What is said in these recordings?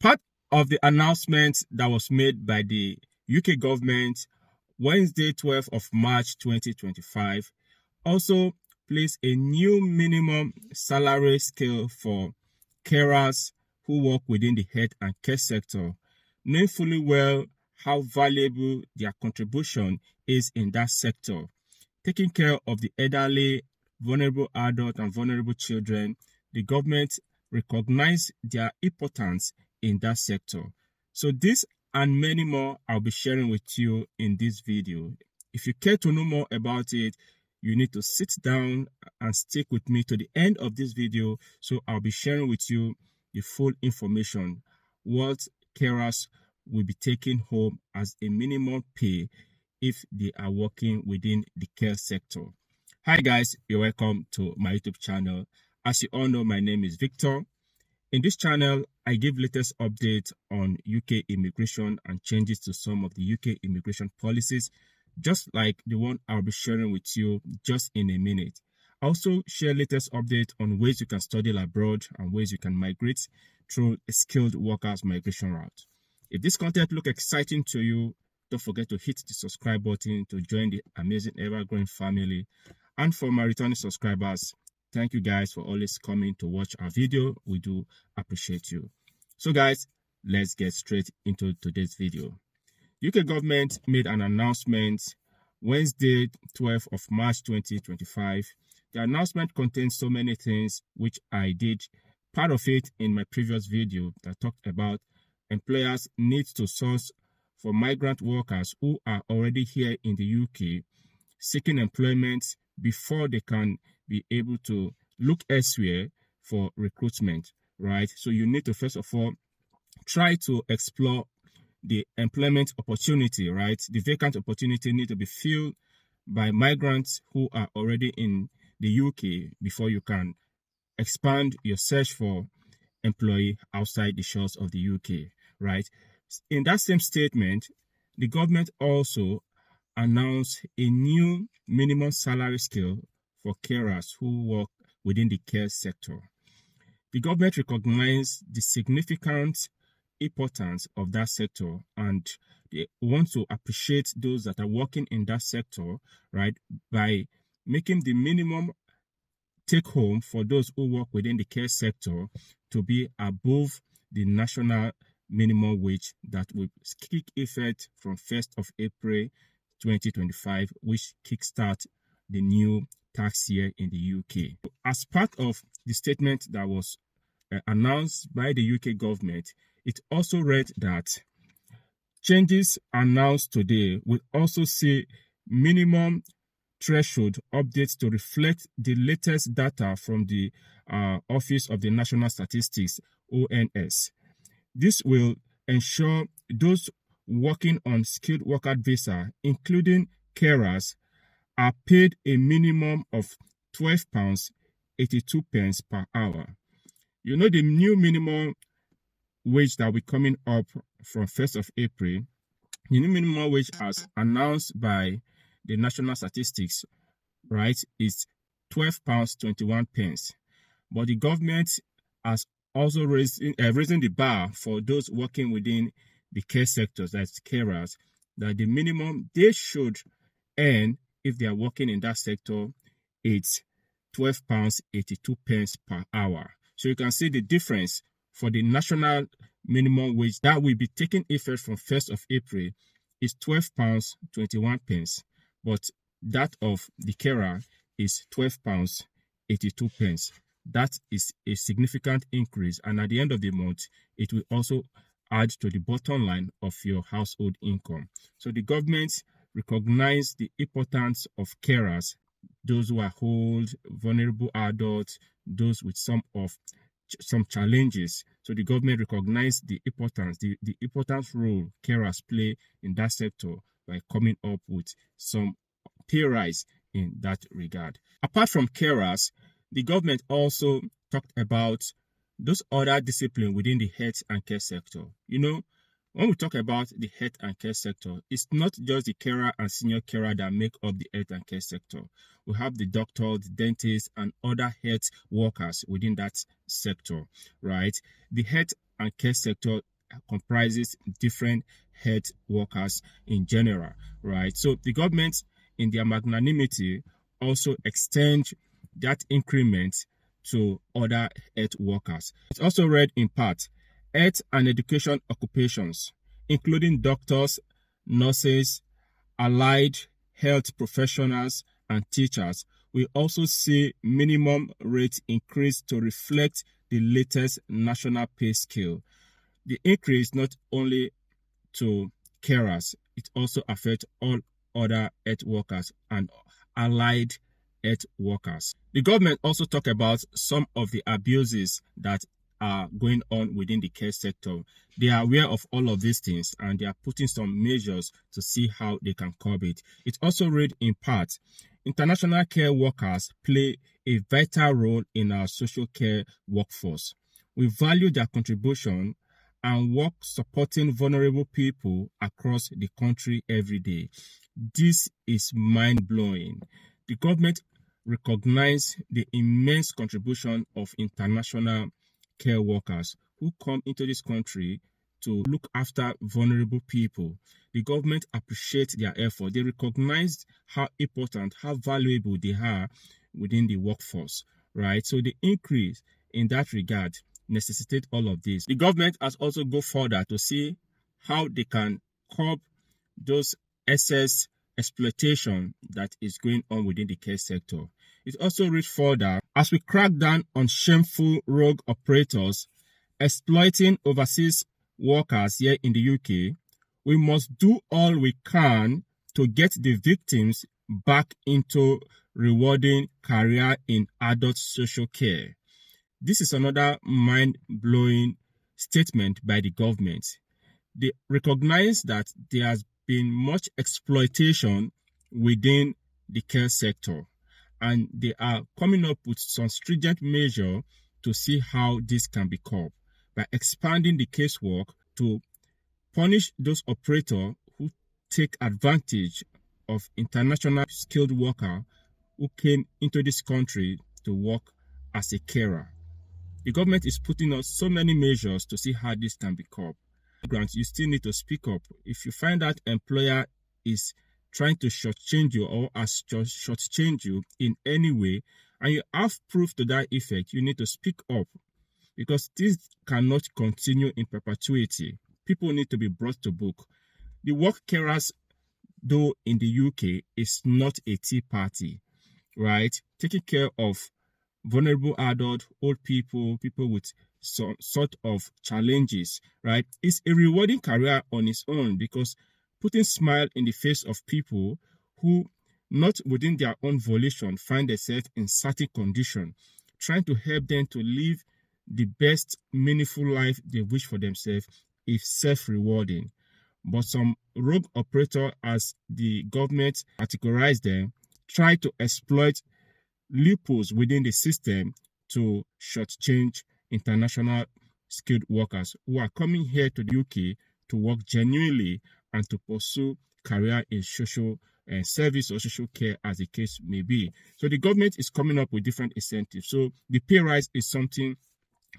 part of the announcement that was made by the UK government Wednesday, 12th of March 2025, also placed a new minimum salary scale for carers who work within the health and care sector, knowing fully well how valuable their contribution is in that sector. Taking care of the elderly, vulnerable adults, and vulnerable children, the government recognized their importance in that sector. So this and many more I'll be sharing with you in this video. If you care to know more about it, you need to sit down and stick with me to the end of this video. So I'll be sharing with you the full information, what carers will be taking home as a minimum pay if they are working within the care sector. Hi guys, you're welcome to my YouTube channel. As you all know, my name is Victor. In this channel, I give latest updates on UK immigration and changes to some of the UK immigration policies, just like the one I'll be sharing with you just in a minute. I also share latest updates on ways you can study abroad and ways you can migrate through a skilled workers migration route. If this content looks exciting to you, don't forget to hit the subscribe button to join the amazing ever-growing family. And for my returning subscribers, thank you guys for always coming to watch our video. We do appreciate you. So guys, let's get straight into today's video. UK government made an announcement Wednesday, 12th of March 2025. The announcement contains so many things which I did part of it in my previous video that talked about employers need to source for migrant workers who are already here in the UK seeking employment before they can be able to look elsewhere for recruitment, right? So you need to first of all try to explore the employment opportunity, right? The vacant opportunity need to be filled by migrants who are already in the UK before you can expand your search for employee outside the shores of the UK, right? In that same statement, the government also announced a new minimum salary scale for carers who work within the care sector. The government recognized the significant importance of that sector and they want to appreciate those that are working in that sector, right, by making the minimum take home for those who work within the care sector to be above the national minimum wage that will kick effect from 1st of April 2025, which kickstart the new tax year in the UK. As part of the statement that was announced by the UK government, it also read that changes announced today will also see minimum threshold updates to reflect the latest data from the Office of the National Statistics, ONS. This will ensure those working on skilled worker visa, including carers, are paid a minimum of £12.82 per hour. You know the new minimum wage that will be coming up from 1st of April, the new minimum wage as announced by the National Statistics, right, is £12.21. But the government has also raising the bar for those working within the care sectors, that's carers, that the minimum they should earn if they are working in that sector is £12.82 per hour. So you can see the difference for the national minimum wage that will be taking effect from 1st of April is £12.21, but that of the carer is £12.82. That is a significant increase, and at the end of the month, it will also add to the bottom line of your household income. So the government recognize the importance of carers, those who are old, vulnerable adults, those with some challenges. So the government recognize the importance, the important role carers play in that sector by coming up with some pay rise in that regard. Apart from carers, the government also talked about those other disciplines within the health and care sector. You know, when we talk about the health and care sector, it's not just the carer and senior carer that make up the health and care sector. We have the doctors, the dentists, and other health workers within that sector, right? The health and care sector comprises different health workers in general, right? So the government, in their magnanimity, also extend that increment to other health workers. It's also read in part, health and education occupations, including doctors, nurses, allied health professionals, and teachers, will also see minimum rate increase to reflect the latest national pay scale. The increase not only to carers, it also affects all other health workers and allied health workers. The government also talk about some of the abuses that are going on within the care sector. They are aware of all of these things and they are putting some measures to see how they can curb it. It also read in part, international care workers play a vital role in our social care workforce. We value their contribution and work supporting vulnerable people across the country every day. This is mind-blowing. The government recognizes the immense contribution of international care workers who come into this country to look after vulnerable people. The government appreciates their effort. They recognize how important, how valuable they are within the workforce, right? So the increase in that regard necessitate all of this. The government has also go further to see how they can curb those excess exploitation that is going on within the care sector. It also reads further, as we crack down on shameful rogue operators exploiting overseas workers here in the UK, we must do all we can to get the victims back into rewarding career in adult social care. This is another mind-blowing statement by the government. They recognize that there has been much exploitation within the care sector, and they are coming up with some stringent measures to see how this can be curbed by expanding the casework to punish those operators who take advantage of international skilled workers who came into this country to work as a carer. The government is putting out so many measures to see how this can be curbed. Grant, you still need to speak up. If you find that employer is trying to shortchange you or has shortchanged you in any way, and you have proof to that effect, you need to speak up, because this cannot continue in perpetuity. People need to be brought to book. The work carers do in the UK is not a tea party, right? Taking care of vulnerable adult, old people, people with some sort of challenges, right? It's a rewarding career on its own, because putting smile in the face of people who, not within their own volition, find themselves in certain condition, trying to help them to live the best meaningful life they wish for themselves, is self-rewarding. But some rogue operator, as the government categorize them, try to exploit loopholes within the system to shortchange international skilled workers who are coming here to the UK to work genuinely and to pursue career in social service or social care, as the case may be. So the government is coming up with different incentives. So the pay rise is something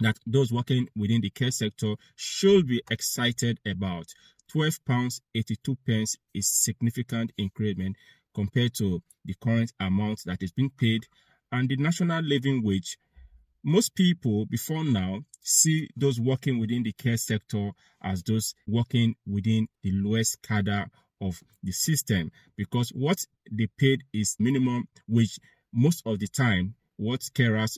that those working within the care sector should be excited about. £12.82 is significant increment compared to the current amount that is being paid. And the national living wage, most people before now see those working within the care sector as those working within the lowest cadre of the system, because what they paid is minimum wage. Most of the time, what carers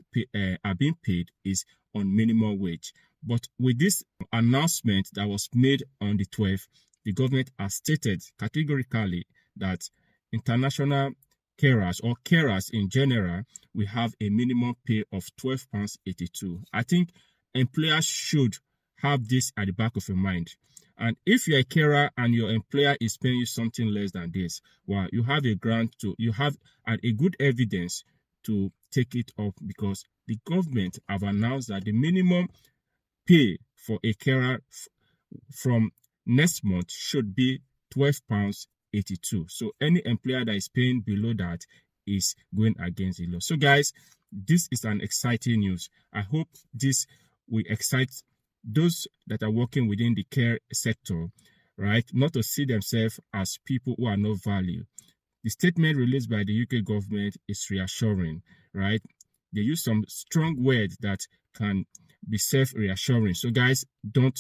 are being paid is on minimum wage. But with this announcement that was made on the 12th, the government has stated categorically that international carers or carers in general will have a minimum pay of £12.82. I think employers should have this at the back of your mind. And if you're a carer and your employer is paying you something less than this, well, you have a grant to, you have a good evidence to take it up, because the government have announced that the minimum pay for a carer from next month should be £12.82. So any employer that is paying below that is going against the law. So guys, this is an exciting news. I hope this will excite those that are working within the care sector, right, not to see themselves as people who are not valued. The statement released by the UK government is reassuring, right? They use some strong words that can be self-reassuring. So guys, don't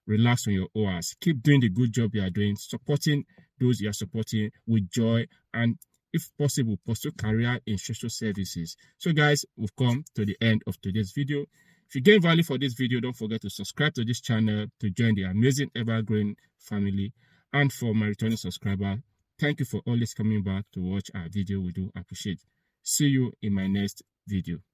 relax on your oars. Keep doing the good job you are doing, supporting those you are supporting with joy, and if possible, pursue career in social services. So guys, we've come to the end of today's video. If you gain value for this video, don't forget to subscribe to this channel to join the amazing evergreen family. And for my returning subscriber, thank you for always coming back to watch our video. We do appreciate. See you in my next video.